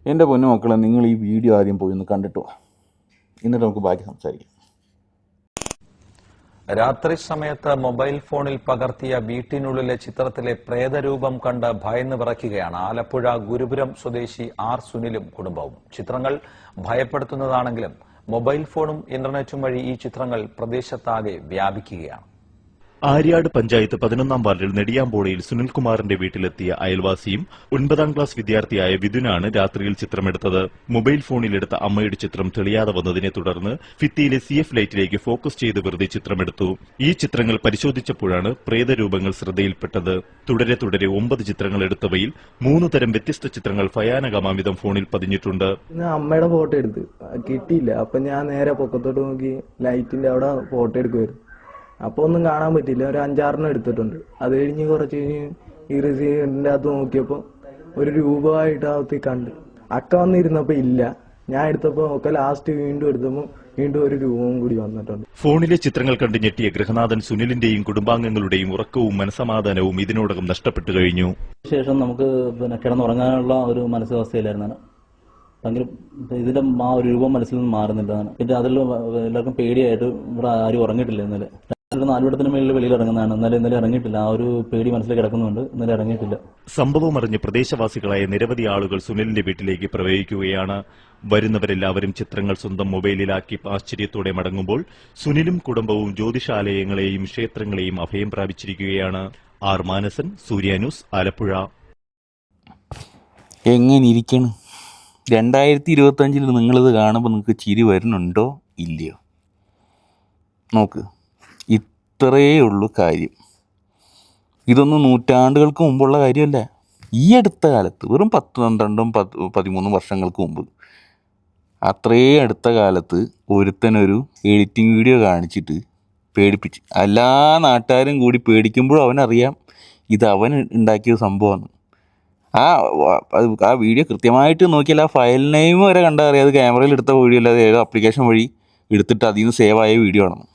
എൻ്റെ പൊന്നു മക്കളെ, നിങ്ങൾ ഈ വീഡിയോ ആദ്യം പോയി ഒന്ന് കണ്ടിട്ട് വാ, എന്നിട്ട് നമുക്ക് ബാക്കി സംസാരിക്കാം. രാത്രി സമയത്ത് മൊബൈൽ ഫോണിൽ പകർത്തിയ വീട്ടിനുള്ളിലെ ചിത്രത്തിലെ പ്രേതരൂപം കണ്ട് ഭയന്ന് വിറയ്ക്കുകയാണ് ആലപ്പുഴ ഗുരുപുരം സ്വദേശി ആർ സുനിലും കുടുംബവും. ചിത്രങ്ങൾ ഭയപ്പെടുത്തുന്നതാണെങ്കിലും മൊബൈൽ ഫോണും ഇന്റർനെറ്റും വഴി ഈ ചിത്രങ്ങൾ പ്രദേശത്താകെ വ്യാപിക്കുകയാണ്. ആര്യാട് പഞ്ചായത്ത് 11-ാം വാർഡിൽ നെടിയാമ്പോളയിൽ സുനിൽകുമാറിന്റെ വീട്ടിലെത്തിയ അയൽവാസിയും 9-ാം ക്ലാസ് വിദ്യാർത്ഥിയായ വിധുനാണ് രാത്രിയിൽ ചിത്രമെടുത്തത്. മൊബൈൽ ഫോണിലെടുത്ത അമ്മയുടെ ചിത്രം തെളിയാതെ വന്നതിനെ തുടർന്ന് ഭിത്തിയിലെ CF ലൈറ്റിലേക്ക് ഫോക്കസ് ചെയ്ത് വെറുതെ ചിത്രമെടുത്തു. ഈ ചിത്രങ്ങൾ പരിശോധിച്ചപ്പോഴാണ് പ്രേതരൂപങ്ങൾ ശ്രദ്ധയിൽപ്പെട്ടത്. തുടരെ 9 ചിത്രങ്ങൾ എടുത്തവയിൽ 3 തരം വ്യത്യസ്ത ചിത്രങ്ങൾ ഭയാനകമാംവിധം ഫോണിൽ പതിഞ്ഞിട്ടുണ്ട്. അമ്മയുടെ ഫോട്ടോ എടുത്ത് കിട്ടിയില്ല. അപ്പൊ ഞാൻ നേരെ പൊക്കത്തോട്ട് നോക്കി ലൈറ്റിന്റെ അവിടെ ഫോട്ടോ എടുക്കുമായിരുന്നു. അപ്പോൾ ഒന്നും കാണാൻ പറ്റില്ല. ഒരു 5-6 എടുത്തിട്ടുണ്ട്. അത് കഴിഞ്ഞ് കുറച്ച് കഴിഞ്ഞ് ഈ റിസീവറിന്റെ അകത്ത് നോക്കിയപ്പോൾ ഒരു രൂപമായിട്ട് അകത്ത് കണ്ട്. അക്ക വന്നിരുന്നപ്പോൾ ഇല്ല. ഞാൻ എടുത്തപ്പോൾ ഒക്കെ ലാസ്റ്റ് വീണ്ടും എടുത്തപ്പോൾ വീണ്ടും ഒരു രൂപവും കൂടി വന്നിട്ടുണ്ട്. ഫോണിലെ ചിത്രങ്ങൾ കണ്ട് ഞെട്ടിയ ഗൃഹനാഥൻ സുനിലിന്റെയും കുടുംബാംഗങ്ങളുടെയും ഉറക്കവും മനസമാധാനവും ഇതിനോടകം നഷ്ടപ്പെട്ടു കഴിഞ്ഞു. ശേഷം നമുക്ക് കിടന്നുറങ്ങാനുള്ള ഒരു മാനസികാവസ്ഥയിലായിരുന്നു. ഭയങ്കര ഇതിന്റെ ഒരു രൂപം മനസ്സിൽ നിന്ന് മാറുന്നില്ല. പിന്നെ അതിൽ എല്ലാവർക്കും പേടിയായിട്ട് ഇവിടെ ആരും ഉറങ്ങിയിട്ടില്ല. ഇന്നലെ 4 മേളിൽ വെളിയിൽ ഇറങ്ങുന്നതാണ്. ഇന്നലെ ഇറങ്ങിയിട്ടില്ല. ആ ഒരു പേടി മനസ്സിൽ കിടക്കുന്നുണ്ട്. ഇന്നലെ ഇറങ്ങിയിട്ടില്ല. സംഭവം അറിഞ്ഞ് പ്രദേശവാസികളായ നിരവധി ആളുകൾ സുനിലിന്റെ വീട്ടിലേക്ക് പ്രവേശിക്കുകയാണ്. വരുന്നവരെല്ലാവരും ചിത്രങ്ങൾ സ്വന്തം മൊബൈലിലാക്കി ആശ്ചര്യത്തോടെ മടങ്ങുമ്പോൾ സുനിലും കുടുംബവും ജ്യോതിഷാലയങ്ങളെയും ക്ഷേത്രങ്ങളെയും അഭയം പ്രാപിച്ചിരിക്കുകയാണ്. ആർ മാനസൻ, സൂര്യ ന്യൂസ്, ആലപ്പുഴ. എങ്ങനെ ഇരിക്കണം? 2025 നിങ്ങളിത് കാണുമ്പോൾ നിങ്ങൾക്ക് ചിരി വരുന്നുണ്ടോ ഇല്ലയോ? നോക്ക്, ഇത്രയേ ഉള്ളൂ കാര്യം. ഇതൊന്നും നൂറ്റാണ്ടുകൾക്ക് മുമ്പുള്ള കാര്യമല്ല. ഈ അടുത്ത കാലത്ത്, വെറും 10, 12, 13 വർഷങ്ങൾക്ക് മുമ്പ്, അത്രേ അടുത്ത കാലത്ത് ഒരുത്തനൊരു എഡിറ്റിംഗ് വീഡിയോ കാണിച്ചിട്ട് പേടിപ്പിച്ച് എല്ലാ നാട്ടുകാരും കൂടി പേടിക്കുമ്പോഴും അവനറിയാം ഇത് അവൻ ഉണ്ടാക്കിയ സംഭവമാണ്. ആ വീഡിയോ കൃത്യമായിട്ട് നോക്കിയാൽ ആ ഫയൽ നെയിം വരെ കണ്ടാൽ അറിയാം അത് ക്യാമറയിൽ എടുത്ത വീഡിയോ അല്ലാതെ ഏതോ ആപ്ലിക്കേഷൻ വഴി എടുത്തിട്ട് അതിൽ നിന്ന് സേവ് ആയ വീഡിയോ ആണെന്ന്.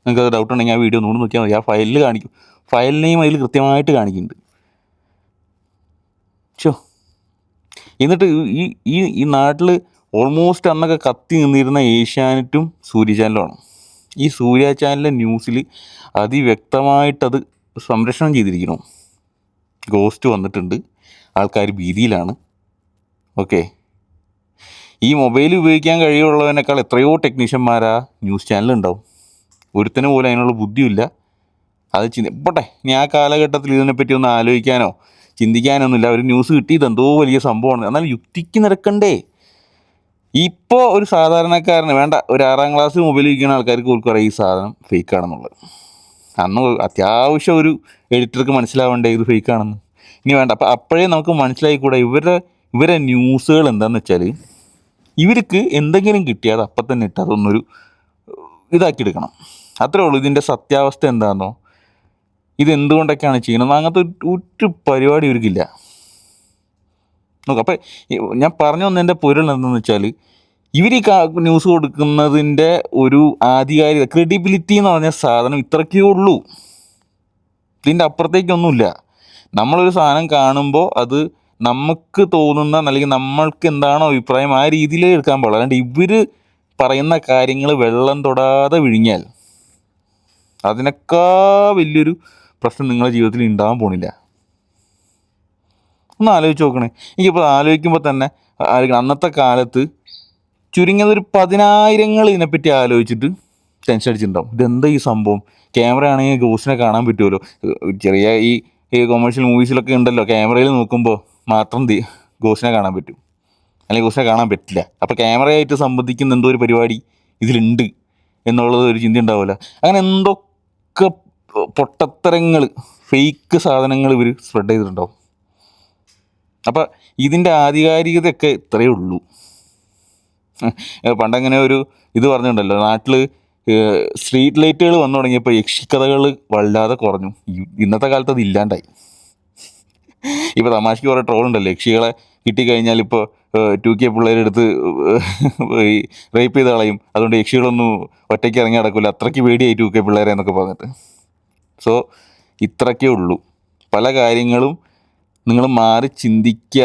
നിങ്ങൾക്ക് ഡൗട്ട് ഉണ്ടെങ്കിൽ ആ വീഡിയോ ഒന്നുകൂടി നോക്കിയാൽ മതി. ആ ഫയലിൽ കാണിക്കും, ഫയൽ നെയിം അതിൽ കൃത്യമായിട്ട് കാണിക്കുന്നുണ്ട്. എന്നിട്ട് ഈ നാട്ടിൽ ഓൾമോസ്റ്റ് അന്നൊക്കെ കത്തി നിന്നിരുന്ന ഏഷ്യാനെറ്റും സൂര്യ ചാനലുമാണ്. ഈ സൂര്യ ചാനലിലെ ന്യൂസിൽ അതിവ്യക്തമായിട്ടത് സംരക്ഷണം ചെയ്തിരിക്കണം. ഗോസ്റ്റ് വന്നിട്ടുണ്ട്, ആൾക്കാർ ഭീതിയിലാണ്. ഓക്കെ, ഈ മൊബൈൽ ഉപയോഗിക്കാൻ കഴിവുള്ളവനേക്കാൾ എത്രയോ ടെക്നീഷ്യന്മാരാ ന്യൂസ് ചാനലുണ്ടാവും. ഒരുത്തന് പോലും അതിനുള്ള ബുദ്ധിയില്ല. അത് പോട്ടെ, ഇനി ആ കാലഘട്ടത്തിൽ ഇതിനെപ്പറ്റി ഒന്ന് ആലോചിക്കാനോ ചിന്തിക്കാനൊന്നുമില്ല. ഒരു ന്യൂസ് കിട്ടിയത് എന്തോ വലിയ സംഭവമാണ്. എന്നാൽ യുക്തിക്ക് നിരക്കണ്ടേ? ഇപ്പോൾ ഒരു സാധാരണക്കാരന് വേണ്ട, ഒരു 6-ാം ക്ലാസ് മൊബൈൽ ഉപയോഗിക്കുന്ന ആൾക്കാർക്ക് ഓർക്കും ഈ സാധനം ഫേക്കാണെന്നുള്ളത്. അന്ന് അത്യാവശ്യം ഒരു എഡിറ്റർക്ക് മനസ്സിലാവേണ്ടേ ഇത് ഫേക്കാണെന്ന്. ഇനി വേണ്ട, അപ്പം അപ്പോഴേ നമുക്ക് മനസ്സിലായിക്കൂടെ ഇവരെ ന്യൂസുകൾ എന്താണെന്ന് വെച്ചാൽ ഇവർക്ക് എന്തെങ്കിലും കിട്ടിയാൽ അപ്പം തന്നെ ഇട്ട് അതൊന്നൊരു ഇതാക്കിയെടുക്കണം. അത്രേ ഉള്ളൂ. ഇതിൻ്റെ സത്യാവസ്ഥ എന്താണെന്നോ ഇതെന്തുകൊണ്ടൊക്കെയാണ് ചെയ്യുന്നത് അങ്ങനത്തെ ഒരു പരിപാടി ഇവർക്കില്ല. നോക്കാം. അപ്പം ഞാൻ പറഞ്ഞു വന്നതിൻ്റെ പൊരുൾ എന്താണെന്ന് വെച്ചാൽ ഇവർ ഈ ന്യൂസ് കൊടുക്കുന്നതിൻ്റെ ഒരു ആധികാരികത, ക്രെഡിബിലിറ്റി എന്ന് പറഞ്ഞ സാധനം ഇത്രയ്ക്കേ ഉള്ളൂ. ഇതിൻ്റെ അപ്പുറത്തേക്കൊന്നുമില്ല. നമ്മളൊരു സാധനം കാണുമ്പോൾ അത് നമുക്ക് തോന്നുന്ന അല്ലെങ്കിൽ നമ്മൾക്ക് എന്താണോ അഭിപ്രായം ആ രീതിയിലേ എടുക്കാൻ പാടില്ല. അല്ലാണ്ട് ഇവർ പറയുന്ന കാര്യങ്ങൾ വെള്ളം തൊടാതെ വിഴിഞ്ഞാൽ അതിനേക്കാൾ വലിയൊരു പ്രശ്നം നിങ്ങളുടെ ജീവിതത്തിൽ ഉണ്ടാകാൻ പോണില്ല. ഒന്ന് ആലോചിച്ച് നോക്കണേ. എനിക്കിപ്പോൾ ആലോചിക്കുമ്പോൾ തന്നെ അന്നത്തെ കാലത്ത് ചുരുങ്ങിയത് ഒരു 10,000 ഇതിനെപ്പറ്റി ആലോചിച്ചിട്ട് ടെൻഷൻ അടിച്ചിട്ടുണ്ടാവും. ഇതെന്താ ഈ സംഭവം? ക്യാമറ ആണെങ്കിൽ ഗോസ്റ്റിനെ കാണാൻ പറ്റുമല്ലോ. ചെറിയ ഈ കൊമേഴ്ഷ്യൽ മൂവീസിലൊക്കെ ഉണ്ടല്ലോ, ക്യാമറയിൽ നോക്കുമ്പോൾ മാത്രം ഗോസ്റ്റിനെ കാണാൻ പറ്റും, അല്ലെങ്കിൽ ഗോസ്റ്റിനെ കാണാൻ പറ്റില്ല. അപ്പോൾ ക്യാമറയായിട്ട് സംബന്ധിക്കുന്ന എന്തോ ഒരു പരിപാടി ഇതിലുണ്ട് എന്നുള്ളത് ഒരു ചിന്ത ഉണ്ടാവില്ല. അങ്ങനെ എന്തൊക്കെ പൊട്ടത്തരങ്ങൾ, ഫേക്ക് സാധനങ്ങൾ ഇവർ സ്പ്രെഡ് ചെയ്തിട്ടുണ്ടാവും. അപ്പം ഇതിൻ്റെ ആധികാരികതയൊക്കെ ഇത്രയേ ഉള്ളൂ. പണ്ടങ്ങനെ ഒരു ഇത് പറഞ്ഞിട്ടുണ്ടല്ലോ, നാട്ടിൽ സ്ട്രീറ്റ് ലൈറ്റുകൾ വന്നു തുടങ്ങിയപ്പോൾ യക്ഷിക്കഥകൾ വല്ലാതെ കുറഞ്ഞു. ഇന്നത്തെ കാലത്ത് അത് ഇല്ലാണ്ടായി. ഇപ്പോൾ തമാശയ്ക്ക് കുറേ ട്രോളുണ്ടല്ലോ, യക്ഷികളെ കിട്ടിക്കഴിഞ്ഞാൽ ഇപ്പോൾ 2K പിള്ളേരെടുത്ത് ഈ റേപ്പ് ചെയ്ത് കളയും, അതുകൊണ്ട് യക്ഷികളൊന്നും ഒറ്റയ്ക്ക് ഇറങ്ങി നടക്കില്ല, അത്രയ്ക്ക് പേടിയായി 2K പിള്ളേരെ എന്നൊക്കെ പറഞ്ഞിട്ട്. സോ ഇത്രയ്ക്കേ ഉള്ളൂ. പല കാര്യങ്ങളും നിങ്ങൾ മാറി ചിന്തിക്കുക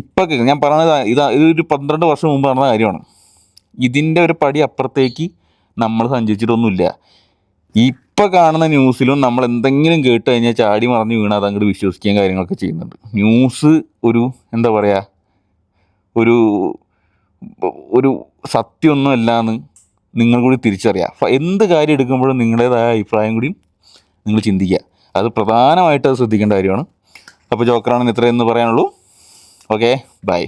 ഇപ്പം ഞാൻ പറഞ്ഞത് ഇതൊരു 12 വർഷം മുമ്പ് നടന്ന കാര്യമാണ്. ഇതിൻ്റെ ഒരു പടി അപ്പുറത്തേക്ക് നമ്മൾ സഞ്ചരിച്ചിട്ടൊന്നുമില്ല. ഇപ്പം കാണുന്ന ന്യൂസിലും നമ്മൾ എന്തെങ്കിലും കേട്ട് കഴിഞ്ഞാൽ ചാടി മറിഞ്ഞ് വീണ് അത് അങ്ങോട്ട് വിശ്വസിക്കുകയും കാര്യങ്ങളൊക്കെ ചെയ്യുന്നുണ്ട്. ന്യൂസ് ഒരു എന്താ പറയുക, ഒരു സത്യമൊന്നും അല്ലാന്ന് നിങ്ങൾ കൂടി തിരിച്ചറിയുക. എന്ത് കാര്യം എടുക്കുമ്പോഴും നിങ്ങളുടേതായ അഭിപ്രായം കൂടി നിങ്ങൾ ചിന്തിക്കുക. അത് പ്രധാനമായിട്ട് അത് ശ്രദ്ധിക്കേണ്ട കാര്യമാണ്. അപ്പോൾ ജോക്കറാണെന്ന് ഇത്രയെന്ന് പറയാനുള്ളൂ. Okay, by.